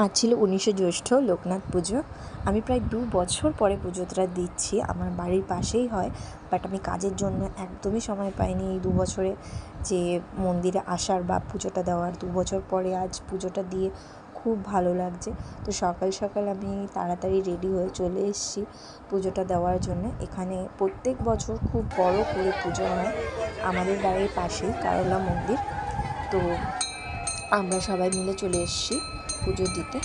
আজ ছিল 19শে জ্যৈষ্ঠ লোকনাথ পুজো। আমি প্রায় 2 বছর পরে পুজোটা দিচ্ছি। আমার বাড়ির পাশেই হয়, বাট আমি কাজের জন্য একদমই সময় পাইনি এই 2 বছরে যে মন্দিরে আসার বা পুজোটা দেওয়ার। 2 বছর পরে আজ পুজোটা দিয়ে খুব ভালো লাগছে। তো সকাল সকাল আমি তাড়াতাড়ি রেডি হয়ে চলে এসেছি পুজোটা দেওয়ার জন্য। এখানে প্রত্যেক বছর খুব বড় করে পুজো হয় আমাদের বাড়ির পাশেই কারলা মন্দির। তো আমরা সবাই মিলে চলে এসেছি পুজো দিতে।